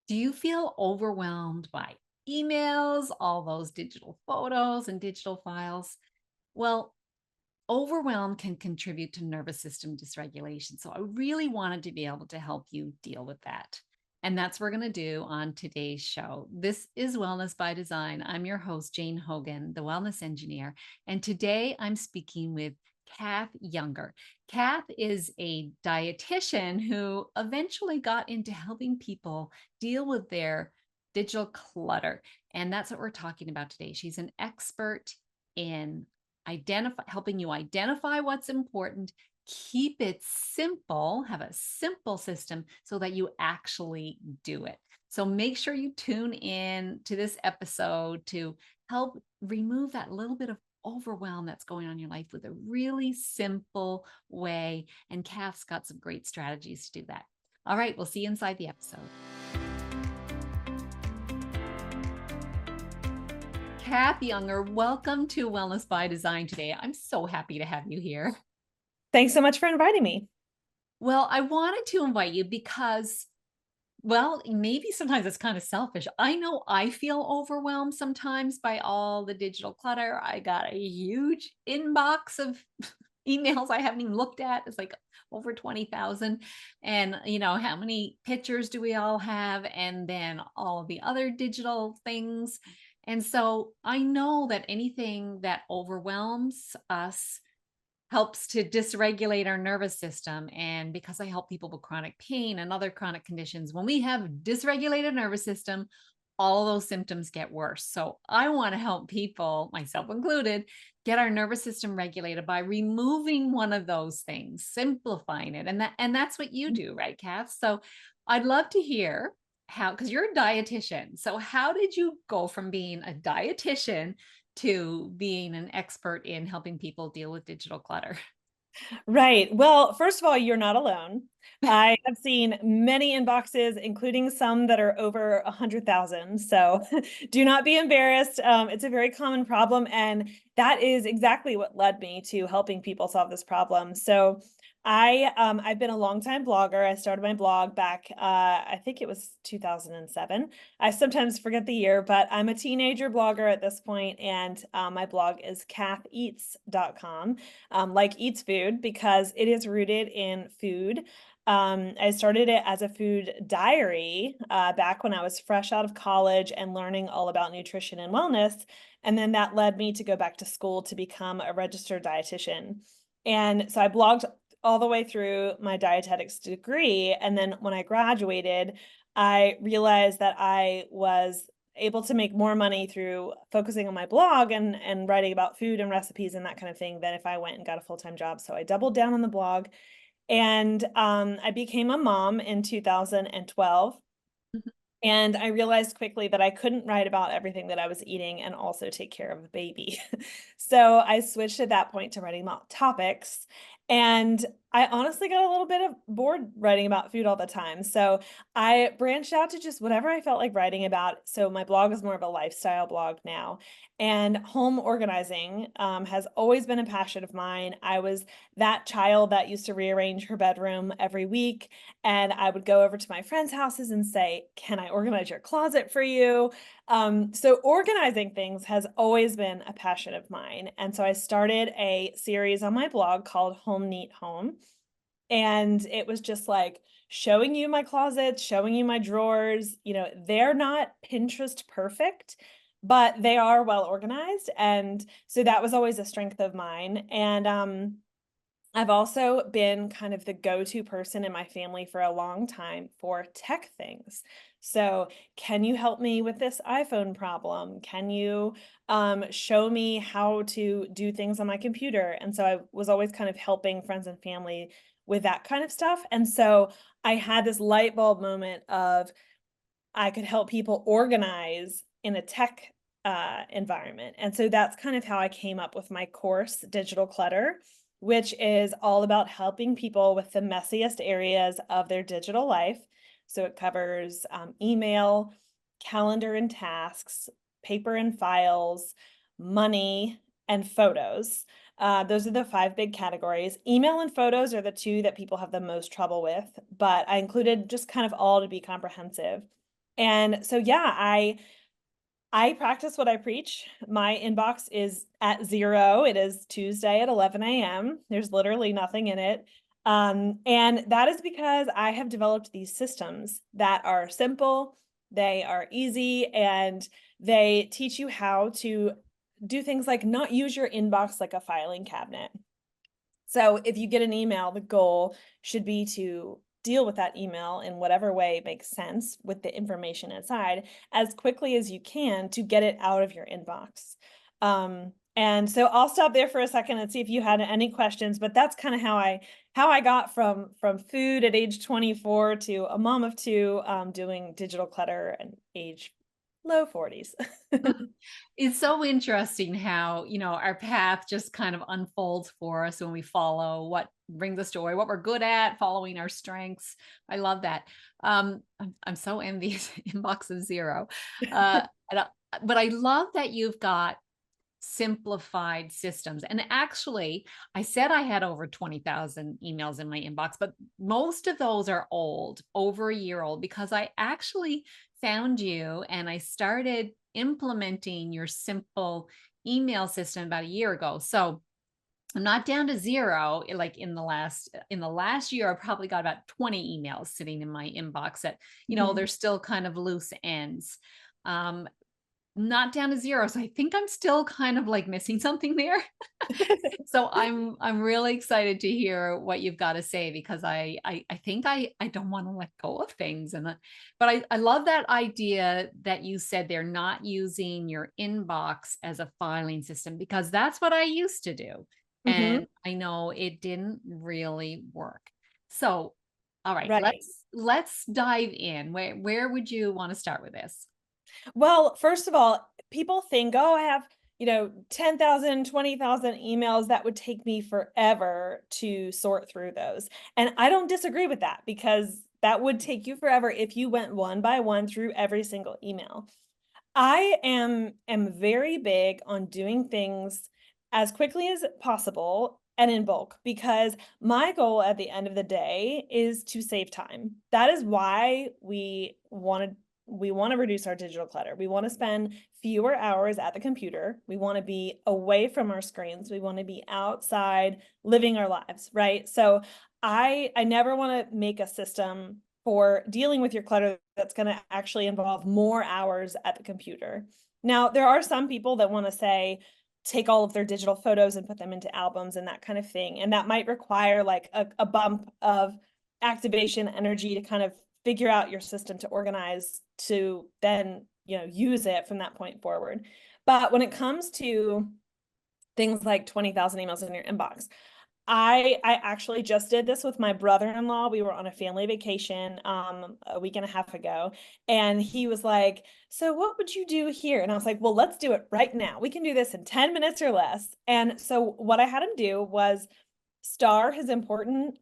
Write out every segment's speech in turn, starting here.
Do you feel overwhelmed by emails, all those digital photos and digital files? Well, overwhelm can contribute to nervous system dysregulation. So I really wanted to be able to help you deal with that. And that's what we're going to do on today's show. This is Wellness by Design. I'm your host, Jane Hogan, the wellness engineer. And today I'm speaking with Kath Younger. Kath is a dietitian who eventually got into helping people deal with their digital clutter. And that's what we're talking about today. She's an expert in helping you identify what's important, keep it simple, have a simple system so that you actually do it. So make sure you tune in to this episode to help remove that little bit of overwhelm that's going on in your life with a really simple way. And Kath's got some great strategies to do that. All right, we'll see you inside the episode. Kath Younger, welcome to Wellness by Design today. I'm so happy to have you here. Thanks so much for inviting me. Well, I wanted to invite you because, well, maybe sometimes it's kind of selfish. I know I feel overwhelmed sometimes by all the digital clutter. I got a huge inbox of emails I haven't even looked at. It's like over 20,000. And, how many pictures do we all have? And then all of the other digital things. And so I know that anything that overwhelms us helps to dysregulate our nervous system. And because I help people with chronic pain and other chronic conditions, when we have dysregulated nervous system, all of those symptoms get worse. So I want to help people, myself included, get our nervous system regulated by removing one of those things, simplifying it. And that's what you do, right, Kath? So I'd love to hear how, because you're a dietitian. So how did you go from being a dietitian to being an expert in helping people deal with digital clutter? Right. Well, first of all, you're not alone. I have seen many inboxes, including some that are over 100,000. So do not be embarrassed. It's a very common problem. And that is exactly what led me to helping people solve this problem. So I've been a longtime blogger. I started my blog back, I think it was 2007. I sometimes forget the year, but I'm a teenager blogger at this point, and my blog is katheats.com, like eats food, because it is rooted in food. I started it as a food diary back when I was fresh out of college and learning all about nutrition and wellness. And then that led me to go back to school to become a registered dietitian. And so I blogged all the way through my dietetics degree. And then when I graduated, I realized that I was able to make more money through focusing on my blog and writing about food and recipes and that kind of thing than if I went and got a full-time job. So I doubled down on the blog, and I became a mom in 2012. And I realized quickly that I couldn't write about everything that I was eating and also take care of the baby. So I switched at that point to writing about topics. And I honestly got a little bit of bored writing about food all the time. So I branched out to just whatever I felt like writing about. So my blog is more of a lifestyle blog now. And home organizing has always been a passion of mine. I was that child that used to rearrange her bedroom every week, and I would go over to my friends' houses and say, "Can I organize your closet for you?" So organizing things has always been a passion of mine. And so I started a series on my blog called Home Neat Home. And it was just like showing you my closets, showing you my drawers. They're not Pinterest perfect, but they are well organized. And so that was always a strength of mine. And I've also been kind of the go-to person in my family for a long time for tech things. So, can you help me with this iPhone problem? Can you show me how to do things on my computer? And so I was always kind of helping friends and family with that kind of stuff. And so I had this light bulb moment of I could help people organize in a tech environment. And so that's kind of how I came up with my course, Digital Clutter, which is all about helping people with the messiest areas of their digital life. So it covers email, calendar and tasks, paper and files, money, and photos. Those are the five big categories. Email and photos are the two that people have the most trouble with, but I included just kind of all to be comprehensive. And so, yeah, I practice what I preach. My inbox is at 0. It is Tuesday at 11 AM. There's literally nothing in it. And that is because I have developed these systems that are simple, they are easy, and they teach you how to do things like not use your inbox like a filing cabinet. So if you get an email, the goal should be to deal with that email in whatever way makes sense with the information inside as quickly as you can to get it out of your inbox. And so I'll stop there for a second and see if you had any questions, but that's kind of how I got from food at age 24 to a mom of two, doing digital clutter and age low 40s. It's so interesting how, our path just kind of unfolds for us when we follow what brings us joy, what we're good at, following our strengths. I love that. I'm so envious inbox of 0. Uh, and I- but I love that you've got simplified systems. And actually, I said I had over 20,000 emails in my inbox, but most of those are old, over a year old, because I actually found you and I started implementing your simple email system about a year ago. So I'm not down to 0. Like in the last year, I probably got about 20 emails sitting in my inbox that, Mhm. they're still kind of loose ends. Um, not down to 0, so I think I'm still kind of, like, missing something there. So I'm really excited to hear what you've got to say because I think I don't wanna let go of things, but I love that idea that you said they're not using your inbox as a filing system because that's what I used to do, Mhm. and I know it didn't really work. So, all right, Right. let's dive in. Where would you wanna start with this? Well, first of all, people think, oh, I have, 10,000, 20,000 emails. That would take me forever to sort through those. And I don't disagree with that because that would take you forever if you went one by one through every single email. I am very big on doing things as quickly as possible and in bulk because my goal at the end of the day is to save time. That is why we want to reduce our digital clutter. We want to spend fewer hours at the computer. We want to be away from our screens. We want to be outside living our lives, right? So I never want to make a system for dealing with your clutter that's going to actually involve more hours at the computer. Now, there are some people that want to say, take all of their digital photos and put them into albums and that kind of thing. And that might require like a bump of activation energy to kind of figure out your system to organize to then, use it from that point forward. But when it comes to things like 20,000 emails in your inbox, I actually just did this with my brother-in-law. We were on a family vacation a week and a half ago, and he was like, "So what would you do here?" And I was like, "Well, let's do it right now. We can do this in 10 minutes or less." And so what I had him do was star his important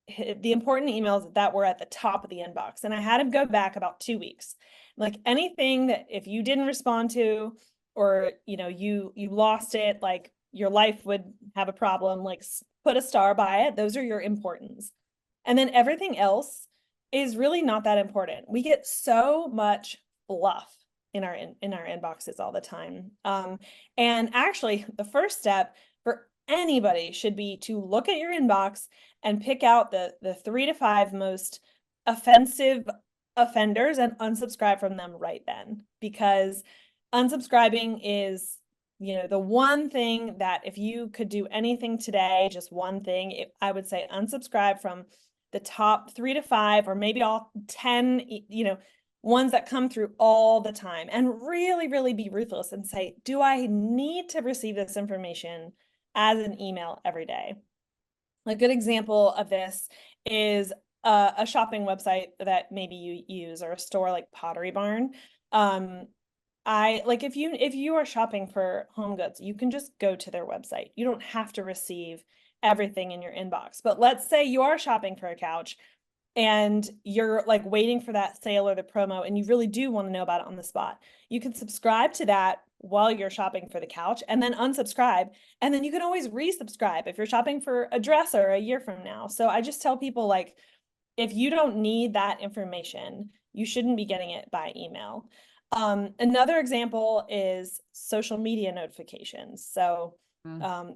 the important emails that were at the top of the inbox, and I had him go back about 2 weeks. Like anything that if you didn't respond to or you lost it, like your life would have a problem, like put a star by it. Those are your importance. And then everything else is really not that important. We get so much fluff in our inboxes all the time. And actually, the first step for anybody should be to look at your inbox and pick out the 3 to 5 most offensive offenders and unsubscribe from them right then, because unsubscribing is the one thing that if you could do anything today, just one thing, I would say unsubscribe from the top 3 to 5 or maybe all 10, ones that come through all the time, and really, really be ruthless and say, do I need to receive this information as an email every day? A good example of this is a shopping website that maybe you use, or a store like Pottery Barn. Um, I like if you are shopping for home goods, you can just go to their website. You don't have to receive everything in your inbox. But let's say you are shopping for a couch and you're like waiting for that sale or the promo and you really do want to know about it on the spot. You can subscribe to that while you're shopping for the couch and then unsubscribe, and then you can always resubscribe if you're shopping for a dresser a year from now. So I just tell people, like, if you don't need that information, you shouldn't be getting it by email. Another example is social media notifications. So, Mm.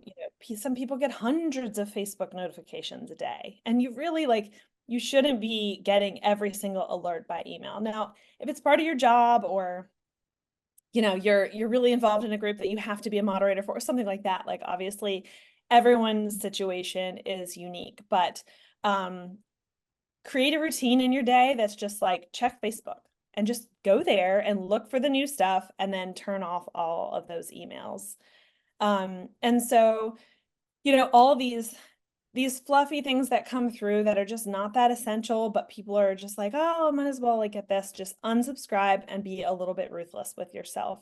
some people get hundreds of Facebook notifications a day, and you really like, you shouldn't be getting every single alert by email. Now, if it's part of your job, or you're really involved in a group that you have to be a moderator for, or something like that, like obviously everyone's situation is unique, but um create a routine in your day that's just like check Facebook and just go there and look for the new stuff, and then turn off all of those emails. And so, all these fluffy things that come through that are just not that essential, but people are just like, oh, I might as well like get this, just unsubscribe and be a little bit ruthless with yourself.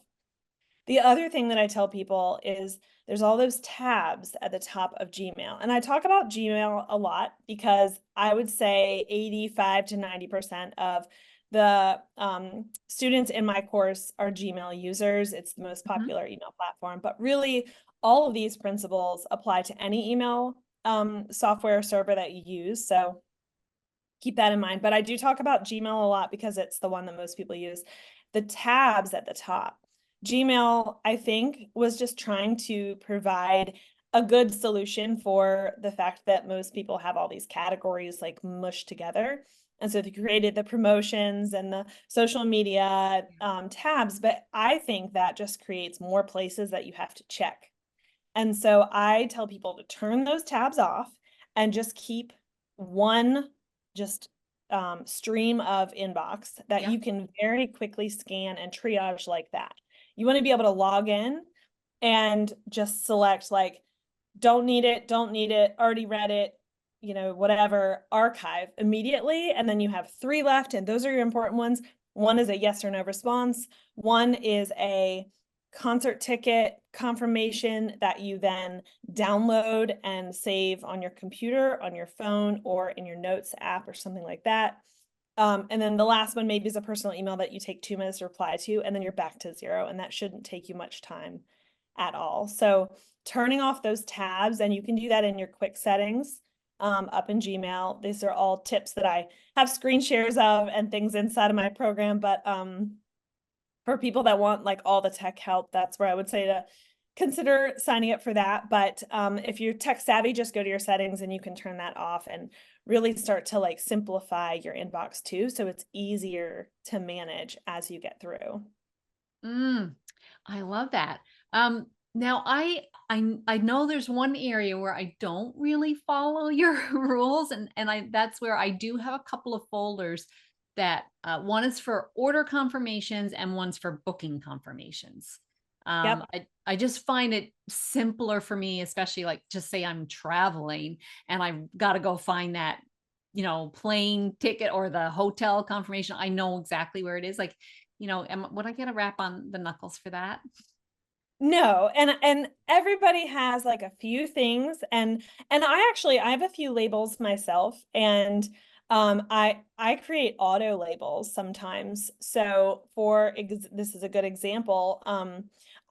The other thing that I tell people is there's all those tabs at the top of Gmail. And I talk about Gmail a lot because I would say 85 to 90% of the students in my course are Gmail users. It's the most Mhm. popular email platform, but really all of these principles apply to any email software server that you use. So keep that in mind. But I do talk about Gmail a lot because it's the one that most people use. The tabs at the top. Gmail, I think, was just trying to provide a good solution for the fact that most people have all these categories like mushed together. And so they created the promotions and the social media tabs, but I think that just creates more places that you have to check. And so I tell people to turn those tabs off and just keep one just stream of inbox that Yeah. you can very quickly scan and triage like that. You want to be able to log in and just select like, don't need it, already read it, whatever, archive immediately. And then you have 3 left, and those are your important ones. One is a yes or no response. One is a concert ticket confirmation that you then download and save on your computer, on your phone, or in your notes app or something like that. And then the last one maybe is a personal email that you take 2 minutes to reply to, and then you're back to 0, and that shouldn't take you much time at all. So turning off those tabs, and you can do that in your quick settings up in Gmail. These are all tips that I have screen shares of and things inside of my program, but for people that want like all the tech help, that's where I would say to consider signing up for that. But if you're tech savvy, just go to your settings and you can turn that off and really start to like simplify your inbox too, so it's easier to manage as you get through. Mm, I love that. Now I know there's one area where I don't really follow your rules, and I that's where I do have a couple of folders that one is for order confirmations and one's for booking confirmations. Yep. I just find it simpler for me, especially like just say I'm traveling and I've got to go find that, plane ticket or the hotel confirmation. I know exactly where it is. Like, would I get a rap on the knuckles for that? No, and everybody has like a few things, and I have a few labels myself, and I create auto labels sometimes. So this is a good example.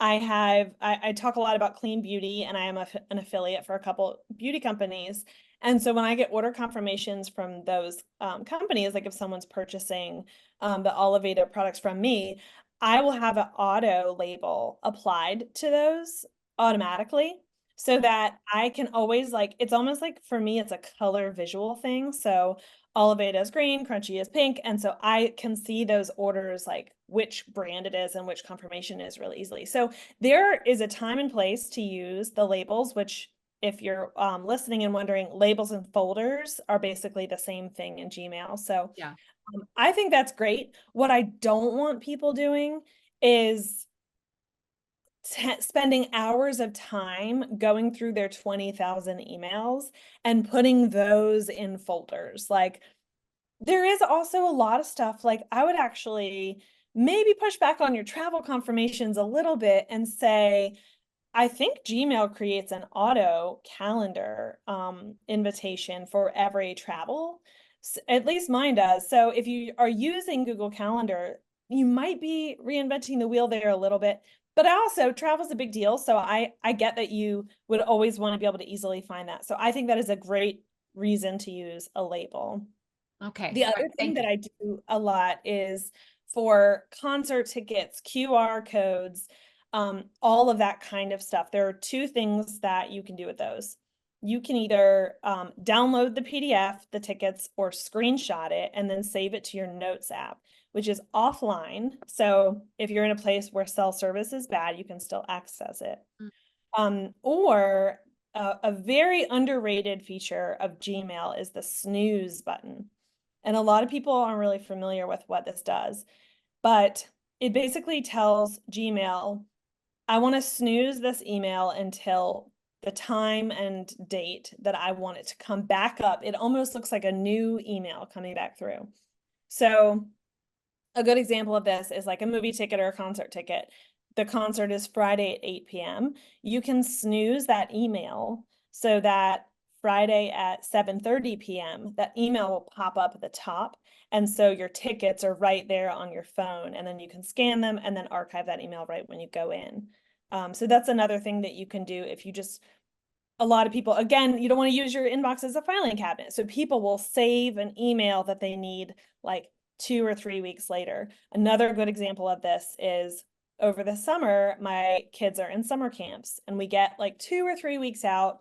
I talk a lot about clean beauty, and I am an affiliate for a couple beauty companies. And so when I get order confirmations from those companies, like if someone's purchasing the Oliveda products from me, I will have an auto label applied to those automatically, so that I can always like, it's almost like for me, it's a color visual thing. So Oliveda is green, Crunchy is pink. And so I can see those orders, like which brand it is and which confirmation is really easily. So there is a time and place to use the labels, which if you're listening and wondering, labels and folders are basically the same thing in Gmail. So Yeah. I think that's great. What I don't want people doing is spending hours of time going through their 20,000 emails and putting those in folders. Like, there is also a lot of stuff, like I would actually maybe push back on your travel confirmations a little bit and say, I think Gmail creates an auto calendar invitation for every travel. At least mine does. So if you are using Google Calendar, you might be reinventing the wheel there a little bit. But I also, travel's a big deal. So I get that you would always want to be able to easily find that. So I think that is a great reason to use a label. Okay. The All right. other thing Thank that you. I do a lot is for concert tickets, QR codes, all of that kind of stuff. There are two things that you can do with those. You can either download the PDF, the tickets, or screenshot it and then save it to your Notes app, which is offline. So if you're in a place where cell service is bad, you can still access it. Mm. Or a very underrated feature of Gmail is the snooze button. And a lot of people aren't really familiar with what this does, but it basically tells Gmail, I want to snooze this email until the time and date that I want it to come back up. It almost looks like a new email coming back through. So a good example of this is like a movie ticket or a concert ticket. The concert is Friday at 8 p.m. You can snooze that email so that Friday at 7:30 p.m., that email will pop up at the top. And so your tickets are right there on your phone, and then you can scan them and then archive that email right when you go in. So that's another thing that you can do if you just, a lot of people, again, you don't want to use your inbox as a filing cabinet. So people will save an email that they need like 2 or 3 weeks later. Another good example of this is over the summer, my kids are in summer camps and we get like 2 or 3 weeks out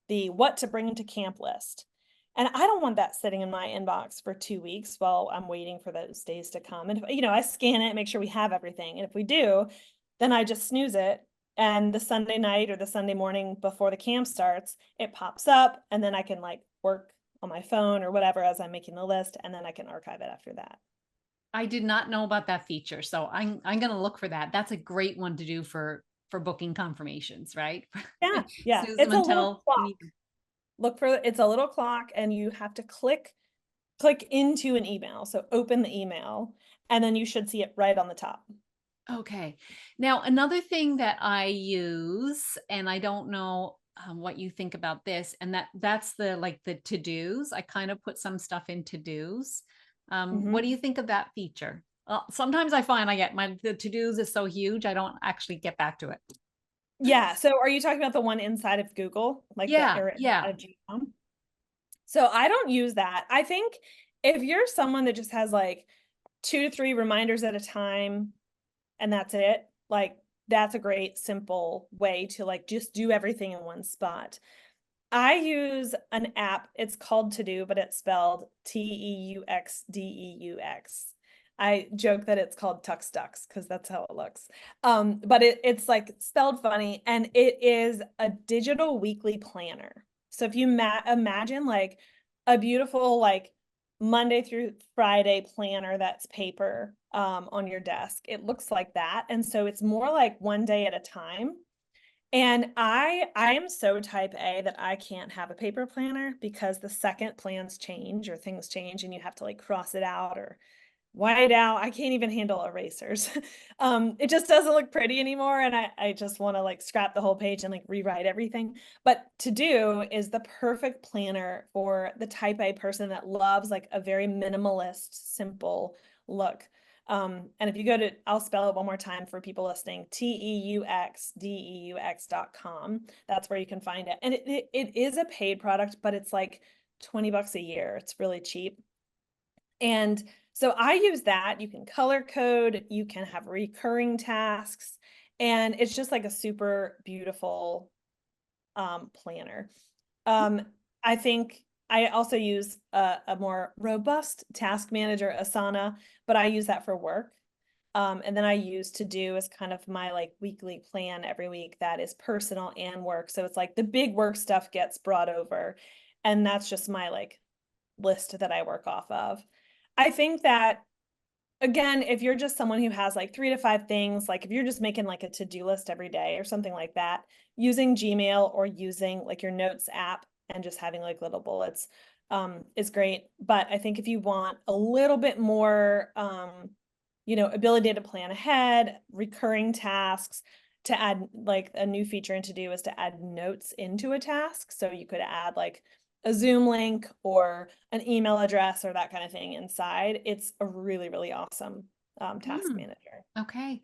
the what to bring to camp list. And I don't want that sitting in my inbox for 2 weeks while I'm waiting for those days to come. And, I scan it, make sure we have everything. And if we do, then I just snooze it. And the Sunday night or the Sunday morning before the camp starts, it pops up and then I can like work on my phone or whatever as I'm making the list, and then I can archive it after that. I did not know about that feature, so I'm going to look for that. That's a great one to do for booking confirmations, right? Yeah, yeah. Snooze them It's a little until you clock. need them. Look for it's a little clock and you have to click into an email. So open the email and then you should see it right on the top. Okay. Now, another thing that I use, and I don't know what you think about this, and that's the like the to-dos. I kind of put some stuff in to-dos. What do Mhm. you think of that feature? Sometimes I find I get the to-dos is so huge, I don't actually get back to it. Yeah. So are you talking about the one inside of Google, like the Yeah, area yeah. inside of Gmail? So I don't use that. I think if you're someone that just has like 2 to 3 reminders at a time and that's it, like that's a great simple way to like just do everything in one spot. I use an app. It's called To Do, but it's spelled TEUXDEUX. I joke that it's called Tux Ducks because that's how it looks. But it's like spelled funny, and it is a digital weekly planner. So if you imagine like a beautiful like Monday through Friday planner that's paper on your desk, it looks like that. And so it's more like one day at a time. And I am so type A that I can't have a paper planner because the second plans change or things change and you have to like cross it out or white out. I can't even handle erasers. It just doesn't look pretty anymore. And I just want to like scrap the whole page and like rewrite everything. But To Do is the perfect planner for the type A person that loves like a very minimalist, simple look. And if you go to, I'll spell it one more time for people listening, TEUXDEUX.com. That's where you can find it. And it is a paid product, but it's like $20 a year. It's really cheap. And so I use that. You can color code, you can have recurring tasks, and it's just like a super beautiful planner. I think I also use a more robust task manager, Asana, but I use that for work. And then I use To Do as kind of my like weekly plan every week that is personal and work. So it's like the big work stuff gets brought over, and that's just my like list that I work off of. I think that again, if you're just someone who has like 3 to 5 things, like if you're just making like a to-do list every day or something like that, using Gmail or using like your notes app and just having like little bullets is great. But I think if you want a little bit more ability to plan ahead, recurring tasks, to add like a new feature in To Do is to add notes into a task. So you could add like a Zoom link or an email address or that kind of thing inside. It's a really, really awesome task Hmm. manager. Okay.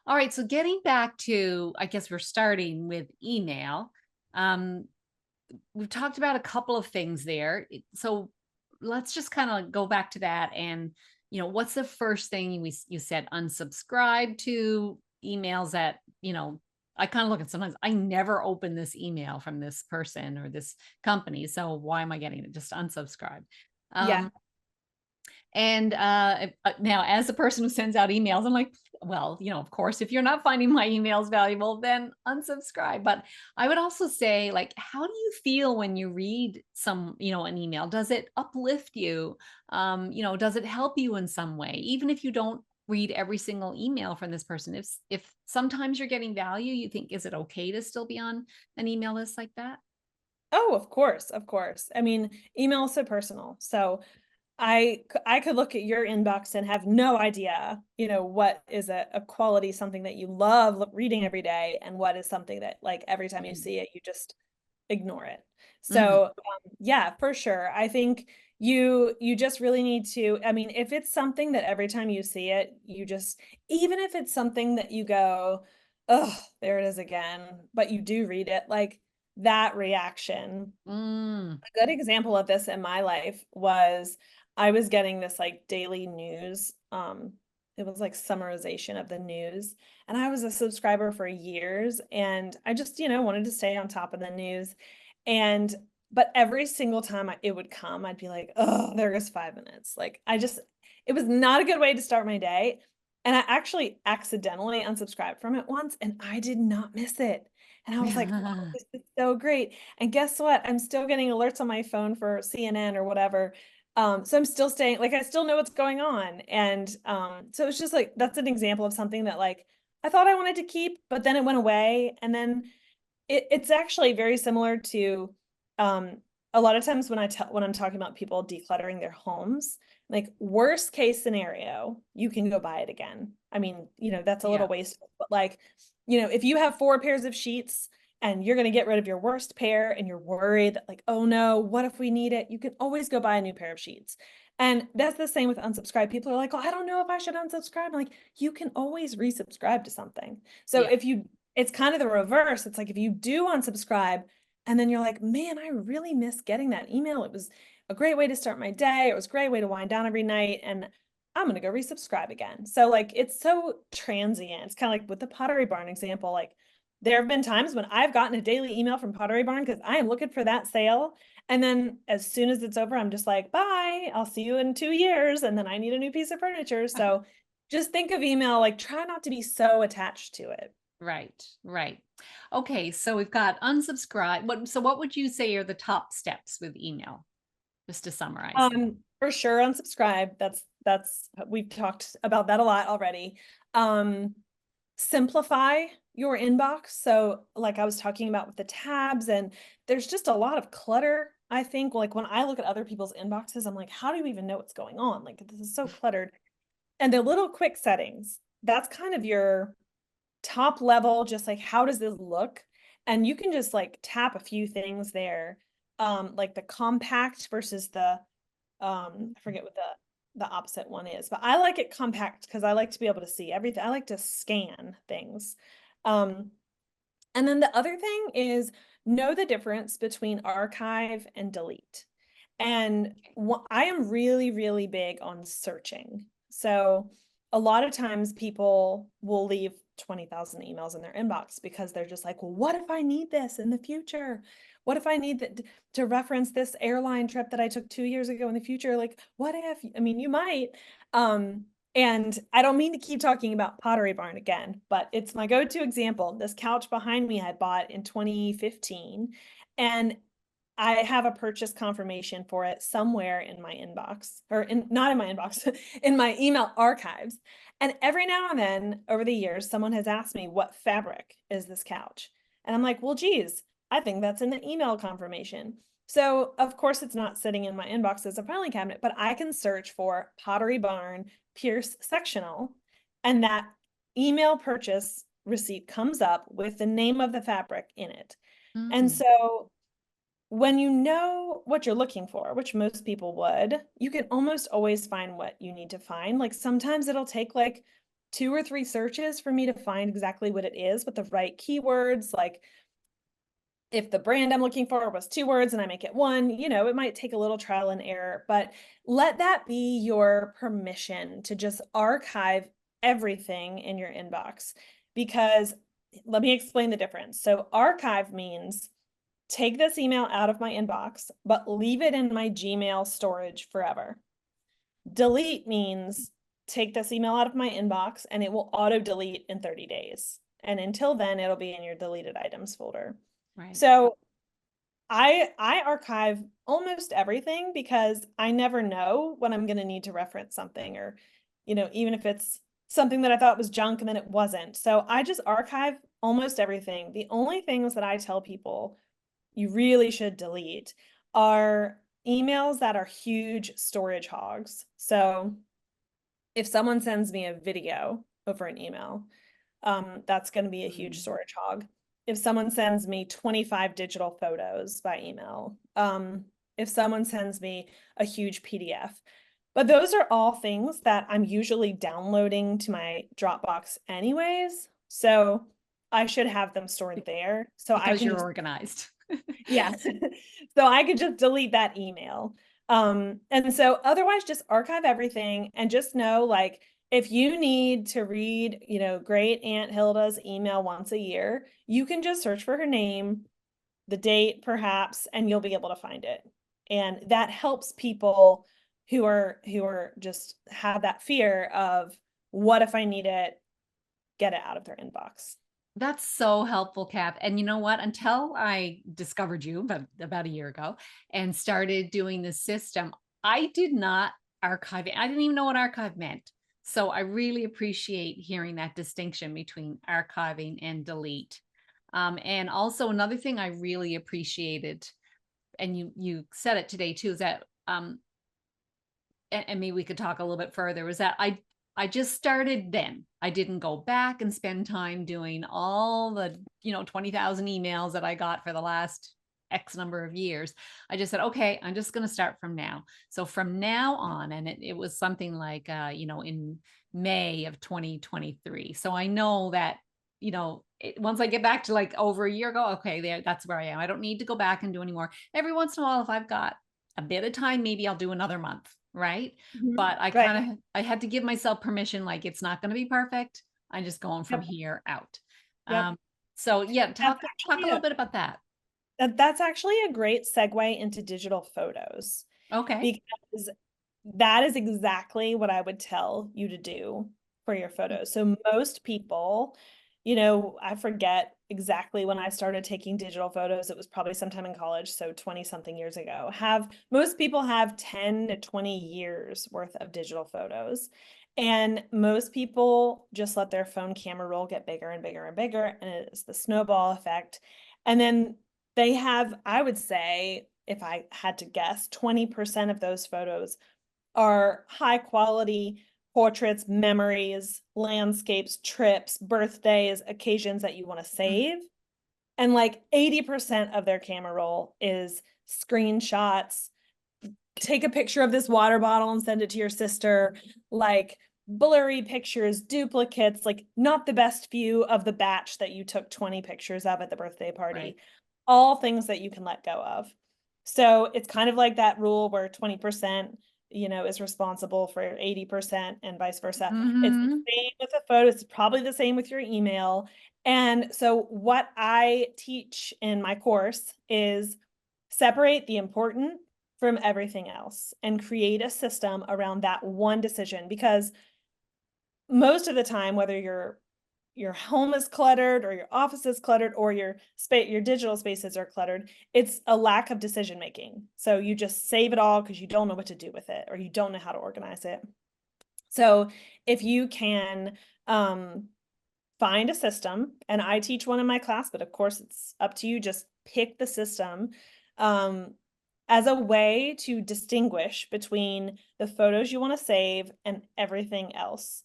All right. So getting back to, I guess we're starting with email. Um, we've talked about a couple of things there. So let's just kind of go back to that. And, what's the first thing you said? Unsubscribe to emails that, I kind of look at sometimes I never open this email from this person or this company. So why am I getting it? Just unsubscribe. Yeah. Um, and now, as a person who sends out emails, I'm like, well, of course, if you're not finding my emails valuable, then unsubscribe. But I would also say, like, how do you feel when you read an email? Does it uplift you? Does it help you in some way? Even if you don't read every single email from this person, if sometimes you're getting value, you think, is it okay to still be on an email list like that? Oh, of course, of course. I mean, email is so personal. So I could look at your inbox and have no idea, what is a quality, something that you love reading every day, and what is something that, like, every time you Mhm. see it, you just ignore it. Mhm. So, yeah, for sure. I think you just really need to, I mean, if it's something that every time you see it, you just, even if it's something that you go, oh, there it is again, but you do read it, like, that reaction. Mm. A good example of this in my life was I was getting this, like, daily news, it was like summarization of the news, and I was a subscriber for years, and I just, wanted to stay on top of the news, and but every single time it would come, I'd be like, "Oh, there goes 5 minutes." Like, it was not a good way to start my day, and I actually accidentally unsubscribed from it once, and I did not miss it, and I was like, "Wow, this is so great." And guess what? I'm still getting alerts on my phone for CNN or whatever. So I'm still staying, like, I still know what's going on. And so it's just like, that's an example of something that, like, I thought I wanted to keep, but then it went away. And then it's actually very similar to, um, a lot of times when I'm talking about people decluttering their homes, like, worst case scenario, you can go buy it again. I mean, that's a little Yeah. wasteful, but, like, if you have 4 pairs of sheets and you're gonna get rid of your worst pair and you're worried that, like, "Oh no, what if we need it?" You can always go buy a new pair of sheets. And that's the same with unsubscribe. People are like, "Oh, I don't know if I should unsubscribe." I'm like, you can always resubscribe to something. So Yeah. if you it's kind of the reverse. It's like, if you do unsubscribe and then you're like, "Man, I really miss getting that email. It was a great way to start my day. It was a great way to wind down every night, and I'm gonna go resubscribe again." So, like, it's so transient. It's kind of like with the Pottery Barn example. Like, there have been times when I've gotten a daily email from Pottery Barn because I am looking for that sale. And then as soon as it's over, I'm just like, "Bye, I'll see you in 2 years." And then I need a new piece of furniture. So just think of email, like, try not to be so attached to it. Right, right. Okay, so we've got unsubscribe. What would you say are the top steps with email? Just to summarize. For sure, unsubscribe. That's we've talked about that a lot already. Um, Simplify your inbox. So, like I was talking about with the tabs, and there's just a lot of clutter. I think, like, when I look at other people's inboxes, I'm like, how do you even know what's going on? Like, this is so cluttered. And the little quick settings, that's kind of your top level, just like, how does this look? And you can just, like, tap a few things there. Like the compact versus the, I forget what the opposite one is, but I like it compact because I like to be able to see everything. I like to scan things. Um, and then the other thing is, know the difference between archive and delete. And I am really, really big on searching. So a lot of times people will leave 20,000 emails in their inbox because they're just like, well, what if I need this in the future? What if I need to reference this airline trip that I took 2 years ago in the future? Like, what if, I mean, you might. Um, and I don't mean to keep talking about Pottery Barn again, but it's my go-to example. This couch behind me I bought in 2015, and I have a purchase confirmation for it somewhere in my inbox, or not in my inbox, in my email archives. And every now and then over the years, someone has asked me, what fabric is this couch? And I'm like, well, geez, I think that's in the email confirmation. So of course it's not sitting in my inbox as a filing cabinet, but I can search for Pottery Barn Pierce sectional, and that email purchase receipt comes up with the name of the fabric in it. And Mm. so when you know what you're looking for, which most people would, you can almost always find what you need to find. Like, sometimes it'll take like 2 or 3 searches for me to find exactly what it is with the right keywords. Like, If the brand I'm looking for was 2 words and I make it 1, it might take a little trial and error, but let that be your permission to just archive everything in your inbox. Because let me explain the difference. So archive means take this email out of my inbox, but leave it in my Gmail storage forever. Delete means take this email out of my inbox and it will auto delete in 30 days. And until then, it'll be in your deleted items folder. Right. So I archive almost everything because I never know when I'm going to need to reference something, or, even if it's something that I thought was junk and then it wasn't. So I just archive almost everything. The only things that I tell people you really should delete are emails that are huge storage hogs. So if someone sends me a video over an email, that's going to be a huge Mm. storage hog. If someone sends me 25 digital photos by email, if someone sends me a huge PDF, but those are all things that I'm usually downloading to my Dropbox anyways. So I should have them stored there. So I Because can you're just, organized. yeah. So I could just delete that email. And so otherwise just archive everything and just know, like, if you need to read, great Aunt Hilda's email once a year, you can just search for her name, the date perhaps, and you'll be able to find it. And that helps people who are just have that fear of, what if I need it, get it out of their inbox. That's so helpful, Kath. And you know what? Until I discovered you about a year ago and started doing this system, I did not archive it. I didn't even know what archive meant. So I really appreciate hearing that distinction between archiving and delete. And also another thing I really appreciated, and you said it today too, is that and maybe we could talk a little bit further, was that I just started then. I didn't go back and spend time doing all the, 20,000 emails that I got for the last X number of years. I just said, okay, I'm just going to start from now. So from now on, and it was something like, in May of 2023. So I know that, once I get back to like over a year ago, okay, that's where I am. I don't need to go back and do anymore. Every once in a while, if I've got a bit of time, maybe I'll do another month, right? Mhm. But Right. I had to give myself permission, like it's not going to be perfect. I'm just going from Yep. here out. Yep. So yeah, That's talk a actually little a bit about that. that's actually a great segue into digital photos, Okay. because that is exactly what I would tell you to do for your photos. So most people, I forget exactly when I started taking digital photos. It was probably sometime in college, so 20 something years ago. Most people have 10 to 20 years worth of digital photos. And most people just let their phone camera roll get bigger and bigger and bigger, and it's the snowball effect. And then they have, I would say, if I had to guess, 20% of those photos are high quality portraits, memories, landscapes, trips, birthdays, occasions that you want to Mm. save. And like 80% of their camera roll is screenshots. Take a picture of this water bottle and send it to your sister. Like blurry pictures, duplicates, like not the best view of the batch that you took 20 pictures of at the birthday Right. party. All things that you can let go of. So it's kind of like that rule where 20%, is responsible for 80% and vice versa. It's the Hmm. same with the photos. It's probably the same with your email. And so what I teach in my course is separate the important from everything else and create a system around that one decision. Because most of the time, whether your home is cluttered or your office is cluttered or your digital spaces are cluttered, it's a lack of decision making. So you just save it all because you don't know what to do with it, or you don't know how to organize it. So if you can find a system, and I teach one in my class, but of course it's up to you, just pick the system um, as a way to distinguish between the photos you want to save and everything else.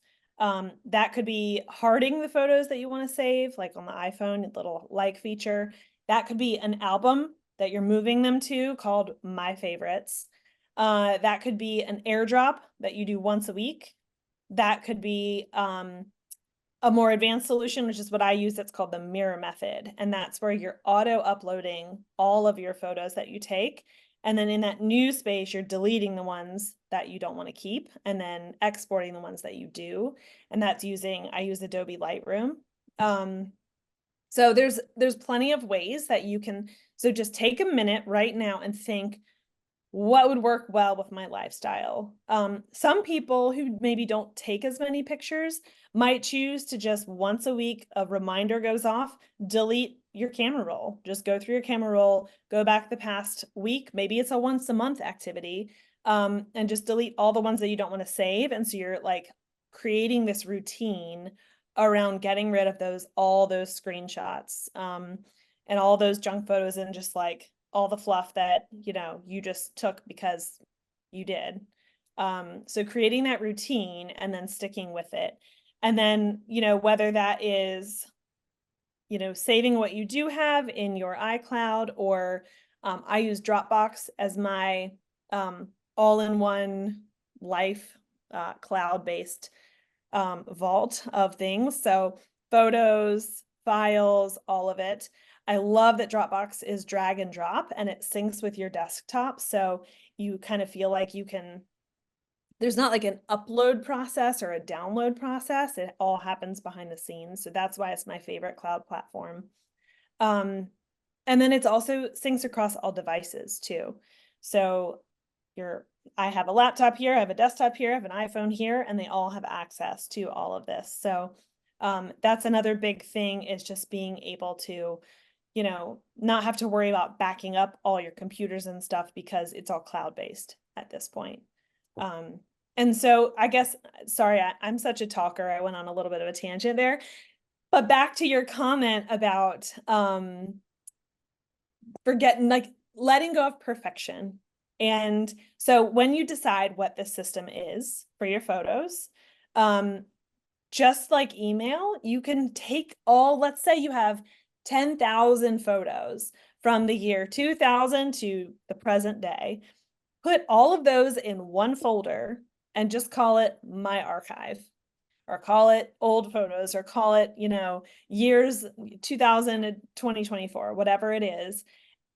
That could be harding the photos that you want to save, like on the iPhone, a little like feature. That could be an album that you're moving them to called My Favorites. That could be an airdrop that you do once a week. That could be a more advanced solution, which is what I use, that's called the mirror method. And that's where you're auto uploading all of your photos that you take. And then in that new space, you're deleting the ones that you don't want to keep and then exporting the ones that you do. And that's I use Adobe Lightroom. So there's plenty of ways that you can, so just take a minute right now and think, what would work well with my lifestyle? Some people who maybe don't take as many pictures might choose to just once a week, a reminder goes off, delete your camera roll. Just go through your camera roll, go back the past week. Maybe it's a once a month activity, and just delete all the ones that you don't want to save. And so you're like creating this routine around getting rid of all those screenshots, and all those junk photos, and just like all the fluff that, you just took because you did. So creating that routine and then sticking with it. And then, whether that is, saving what you do have in your iCloud, or I use Dropbox as my all-in-one life cloud-based vault of things. So photos, files, all of it. I love that Dropbox is drag and drop and it syncs with your desktop. So you kind of feel like there's not like an upload process or a download process. It all happens behind the scenes. So that's why it's my favorite cloud platform. And then it's also syncs across all devices too. So I have a laptop here, I have a desktop here, I have an iPhone here, and they all have access to all of this. So that's another big thing, is just being able to, not have to worry about backing up all your computers and stuff, because it's all cloud-based at this point. And so I guess, sorry, I'm such a talker. I went on a little bit of a tangent there, but back to your comment about forgetting, like letting go of perfection. And so when you decide what the system is for your photos, just like email, you can take let's say you have 10,000 photos from the year 2000 to the present day, put all of those in one folder and just call it My Archive, or call it Old Photos, or call it, years 2000 to 2024, whatever it is.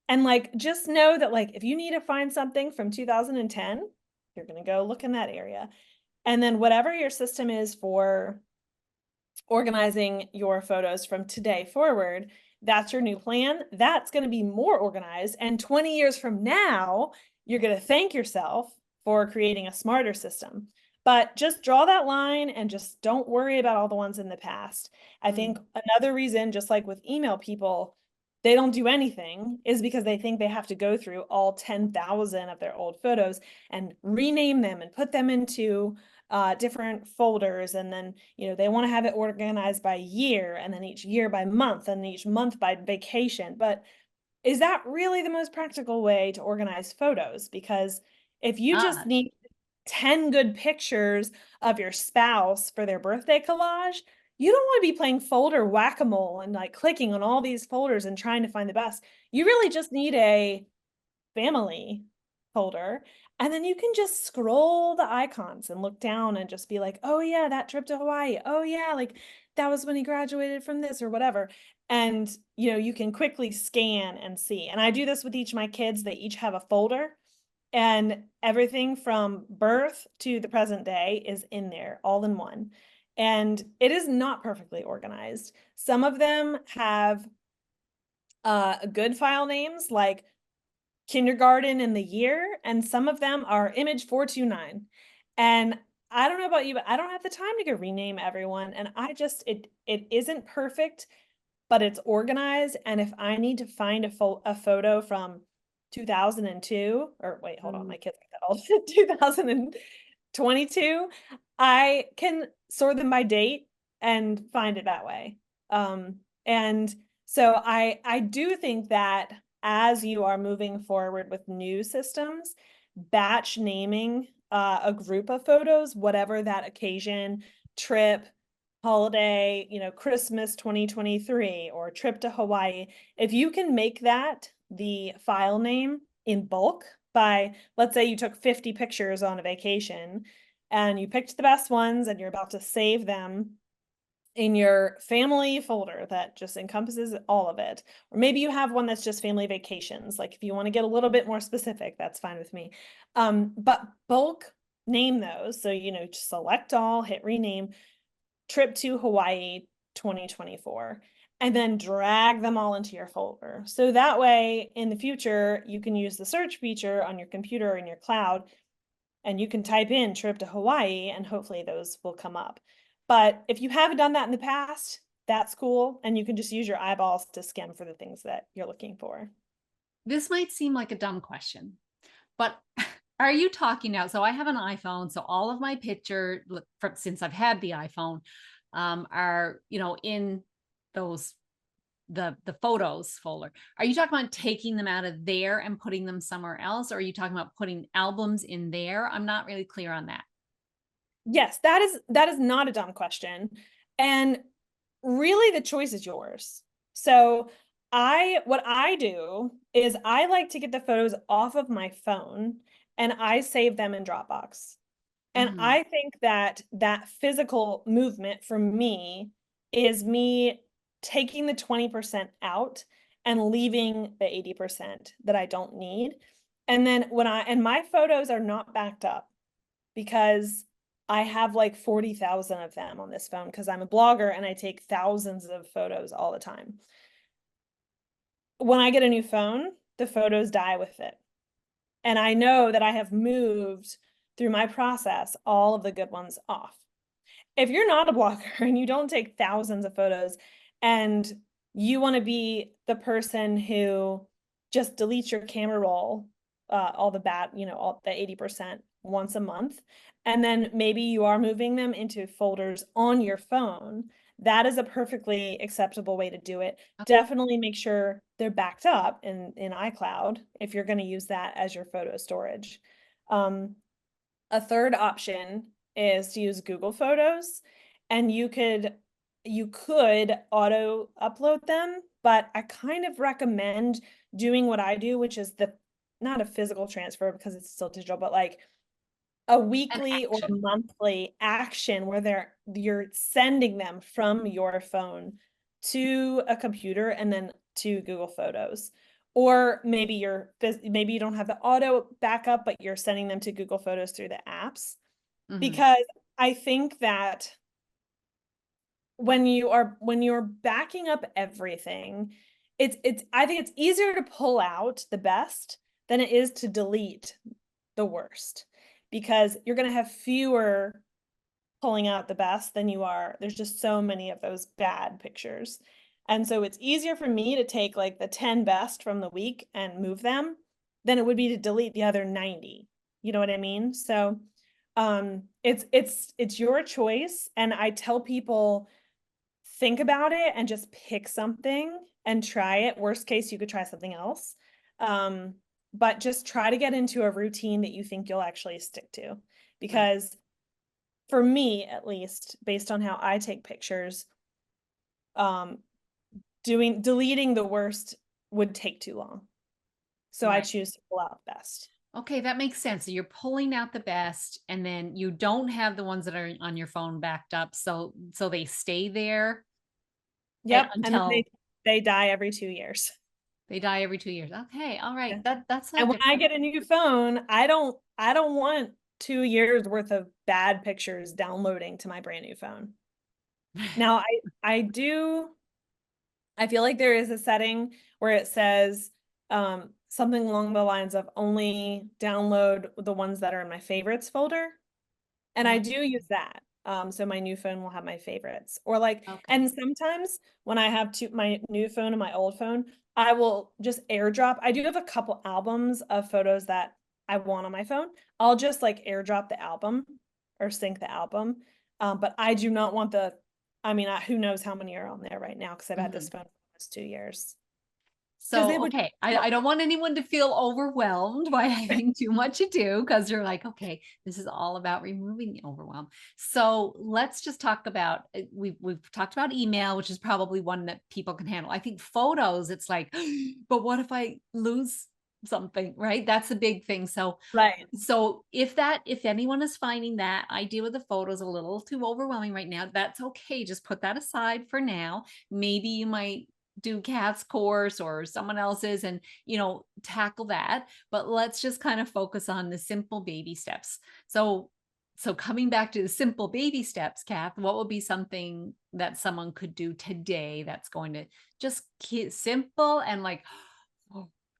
And like, just know that like, if you need to find something from 2010, you're going to go look in that area. And then whatever your system is for organizing your photos from today forward, that's your new plan. That's going to be more organized. And 20 years from now, you're going to thank yourself for creating a smarter system. But just draw that line and just don't worry about all the ones in the past. I think another reason, just like with email people, they don't do anything, is because they think they have to go through all 10,000 of their old photos and rename them and put them into different folders. And then, they want to have it organized by year, and then each year by month, and each month by vacation. But is that really the most practical way to organize photos? Because if you just need 10 good pictures of your spouse for their birthday collage, you don't want to be playing folder whack-a-mole and like clicking on all these folders and trying to find the best. You really just need a family folder, and then you can just scroll the icons and look down and just be like, oh yeah, that trip to Hawaii. Oh yeah, like that was when he graduated from this or whatever. And you can quickly scan and see. And I do this with each of my kids. They each have a folder, and everything from birth to the present day is in there all in one. And it is not perfectly organized. Some of them have good file names like kindergarten and the year, and some of them are image 429. And I don't know about you, but I don't have the time to go rename everyone. And it isn't perfect, but it's organized. And if I need to find a photo from 2002, or wait, hold on, my kids are that old, 2022, I can sort them by date and find it that way. And so I do think that as you are moving forward with new systems, batch naming a group of photos, whatever that occasion, trip, holiday, Christmas 2023, or trip to Hawaii, if you can make that the file name in bulk by, let's say you took 50 pictures on a vacation and you picked the best ones and you're about to save them in your family folder that just encompasses all of it. Or maybe you have one that's just family vacations. Like if you want to get a little bit more specific, that's fine with me. But bulk name those. So, just select all, hit rename, trip to Hawaii 2024, and then drag them all into your folder. So that way in the future, you can use the search feature on your computer or in your cloud, and you can type in trip to Hawaii and hopefully those will come up. But if you haven't done that in the past, that's cool. And you can just use your eyeballs to skim for the things that you're looking for. This might seem like a dumb question, but are you talking now? So I have an iPhone. So all of my picture since I've had the iPhone are, in those the photos folder. Are you talking about taking them out of there and putting them somewhere else? Or are you talking about putting albums in there? I'm not really clear on that. Yes, that is not a dumb question. And really the choice is yours. So what I do is I like to get the photos off of my phone and I save them in Dropbox. And Mhm. I think that that physical movement for me is me taking the 20% out and leaving the 80% that I don't need. And then and my photos are not backed up because I have like 40,000 of them on this phone because I'm a blogger and I take thousands of photos all the time. When I get a new phone, the photos die with it. And I know that I have moved through my process all of the good ones off. If you're not a blogger and you don't take thousands of photos and you want to be the person who just deletes your camera roll, all the bad, all the 80% once a month, and then maybe you are moving them into folders on your phone, that is a perfectly acceptable way to do it. Definitely make sure they're backed up in iCloud if you're going to use that as your photo storage. A third option is to use Google Photos, and you could auto upload them, but I kind of recommend doing what I do, which is not a physical transfer because it's still digital, but like a An weekly or action. monthly action where you're sending them from your phone to a computer and then to Google Photos. Or maybe you don't have the auto backup, but you're sending them to Google Photos through the apps. Mhm. Because I think that when you're backing up everything, I think it's easier to pull out the best than it is to delete the worst, because you're going to have fewer pulling out the best than there's just so many of those bad pictures. And so it's easier for me to take like the 10 best from the week and move them than it would be to delete the other 90. You know what I mean? So it's your choice. And I tell people, think about it and just pick something and try it. Worst case, you could try something else. But just try to get into a routine that you think you'll actually stick to. Right. Because for me, at least, based on how I take pictures, um, deleting the worst would take too long. So I Right. choose to pull out the best. Okay, that makes sense. So you're pulling out the best, and then you don't have the ones that are on your phone backed up, so they stay there Yep. And then until they die every 2 years. they die every 2 years. Okay, all Yeah. right. That's a And when I different. get a new phone, I don't want 2 years worth of bad pictures downloading to my brand new phone. Now I feel like there is a setting where it says something along the lines of only download the ones that are in my favorites folder. And I Mhm. do use that. So my new phone will have my favorites. Or like, Okay. and sometimes when I have my new phone and my old phone, I will just airdrop. I do have a couple albums of photos that I want on my phone. I'll just like airdrop the album or sync the album. But I do not want who knows how many are on there right now because I've had this Mhm. phone for almost 2 years. Because So, they would, okay, I don't want anyone to feel overwhelmed by having too much to do, because you're like, okay, this is all about removing the overwhelm. So let's just talk about we've talked about email, which is probably one that people can handle. I think photos, it's like, but what if I lose something, right? That's a big thing. So Right. if anyone is finding that idea with the photos a little too overwhelming right now, that's okay. Just put that aside for now. Maybe you might do Kath's course or someone else's and, tackle that. But let's just kind of focus on the simple baby steps. So coming back to the simple baby steps, Kath, what would be something that someone could do today that's going to just keep simple and like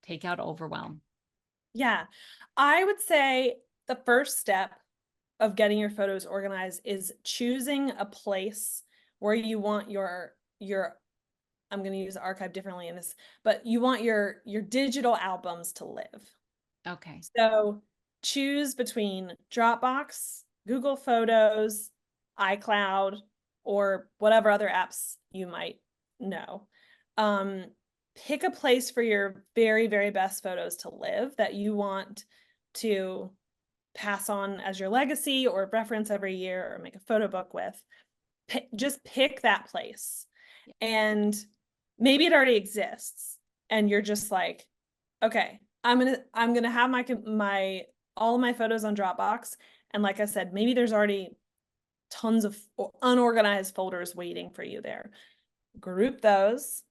take out overwhelm? Yeah. I would say the first step of getting your photos organized is choosing a place where you want your I'm going to use archive differently in this, but you want your digital albums to live. Okay. So choose between Dropbox, Google Photos, iCloud, or whatever other apps you might know. Um, Pick a place for your very, very best photos to live that you want to pass on as your legacy or reference every year or make a photo book with. Just pick that place. Yeah. And maybe it already exists and you're just like, okay, I'm gonna have my all of my photos on Dropbox. And like I said, maybe there's already tons of unorganized folders waiting for you there. Group those,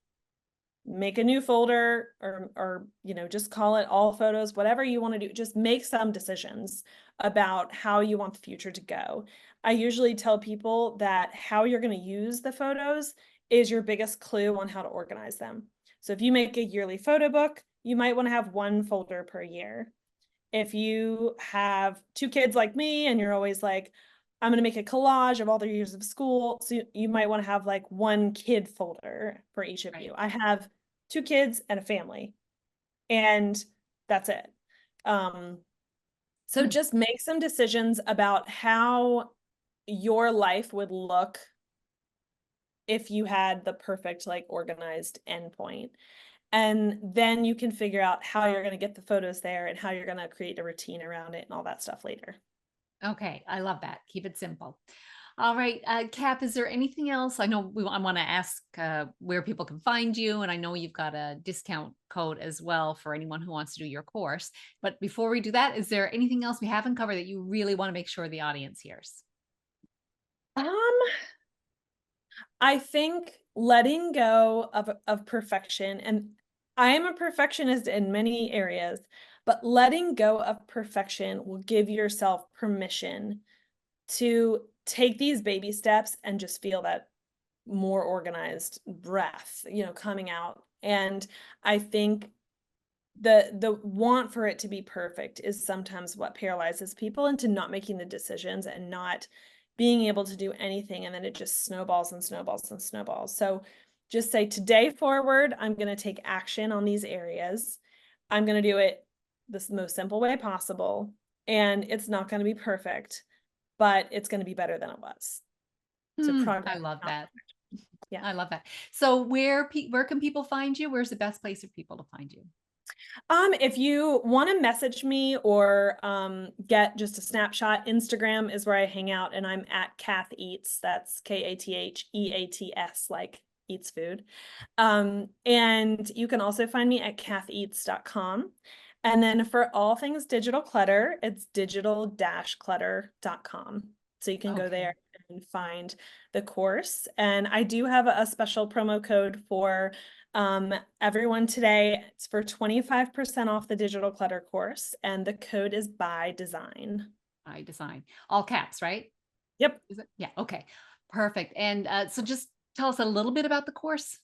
make a new folder or just call it all photos, whatever you want to do. Just make some decisions about how you want the future to go. I usually tell people that how you're going to use the photos is your biggest clue on how to organize them. So if you make a yearly photo book, you might want to have one folder per year. If you have two kids like me and you're always like, I'm going to make a collage of all their years of school, so you might want to have like one kid folder for each of Right. you. I have two kids and a family, and that's it. So Hmm. just make some decisions about how your life would look if you had the perfect like organized endpoint. And then you can figure out how you're going to get the photos there and how you're going to create a routine around it and all that stuff later. Okay. I love that. Keep it simple. All right. Kath, is there anything else? I know I want to ask where people can find you. And I know you've got a discount code as well for anyone who wants to do your course. But before we do that, is there anything else we haven't covered that you really want to make sure the audience hears? Um, I think letting go of perfection, and I am a perfectionist in many areas, but letting go of perfection will give yourself permission to take these baby steps and just feel that more organized breath, coming out. And I think the want for it to be perfect is sometimes what paralyzes people into not making the decisions and not being able to do anything, and then it just snowballs and snowballs and snowballs. So just say, today forward, I'm going to take action on these areas. I'm going to do it the most simple way possible, and it's not going to be perfect, but it's going to be better than it was. So I progress, love not that. yeah. I love that. So where can people find you? Where's the best place for people to find you? If you want to message me or get just a snapshot, Instagram is where I hang out, and I'm at Kath Eats. That's KATHEATS, like eats food. And you can also find me at katheats.com. And then for all things digital clutter, it's digital-clutter.com. So you can go Okay. there and find the course. And I do have a special promo code for everyone today. It's for 25% off the digital clutter course, and the code is BYDESIGN. By design. All caps, right? Yep. Is it? Yeah. Okay. Perfect. And so just tell us a little bit about the course.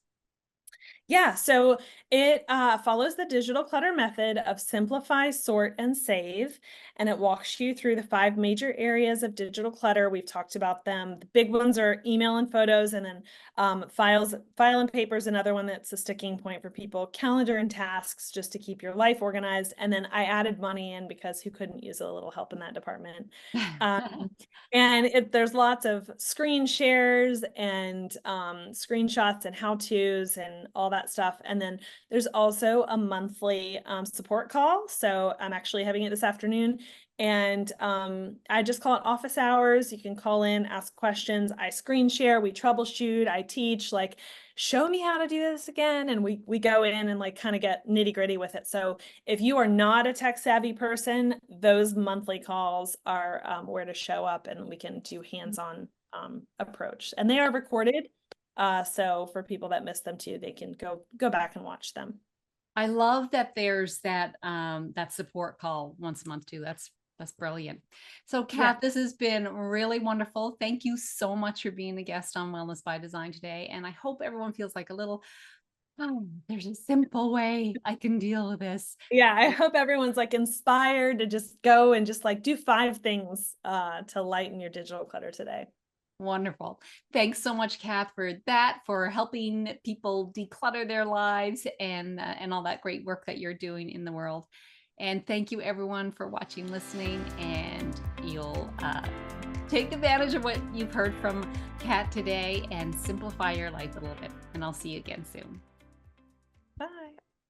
Yeah, so it follows the digital clutter method of simplify, sort, and save. And it walks you through the 5 major areas of digital clutter. We've talked about them. The big ones are email and photos, and then file and paper is another one that's a sticking point for people. Calendar and tasks, just to keep your life organized. And then I added money in because who couldn't use a little help in that department? Um, and there's lots of screen shares and screenshots and how-tos and all that stuff. And then there's also a monthly support call. So I'm actually having it this afternoon. And I just call it office hours. You can call in, ask questions. I screen share, we troubleshoot, I teach, like, show me how to do this again. And we go in and like kind of get nitty gritty with it. So if you are not a tech savvy person, those monthly calls are where to show up, and we can do hands-on approach. And they are recorded. So for people that miss them too, they can go back and watch them. I love that there's that that support call once a month too. That's brilliant. So Yeah. Kath, this has been really wonderful. Thank you so much for being a guest on Wellness by Design today. And I hope everyone feels like a little, oh, there's a simple way I can deal with this. Yeah, I hope everyone's like inspired to just go and just like do 5 things to lighten your digital clutter today. Wonderful. Thanks so much, Kath, for that, for helping people declutter their lives and all that great work that you're doing in the world. And thank you everyone for watching, listening, and you'll take advantage of what you've heard from Kath today and simplify your life a little bit. And I'll see you again soon. Bye.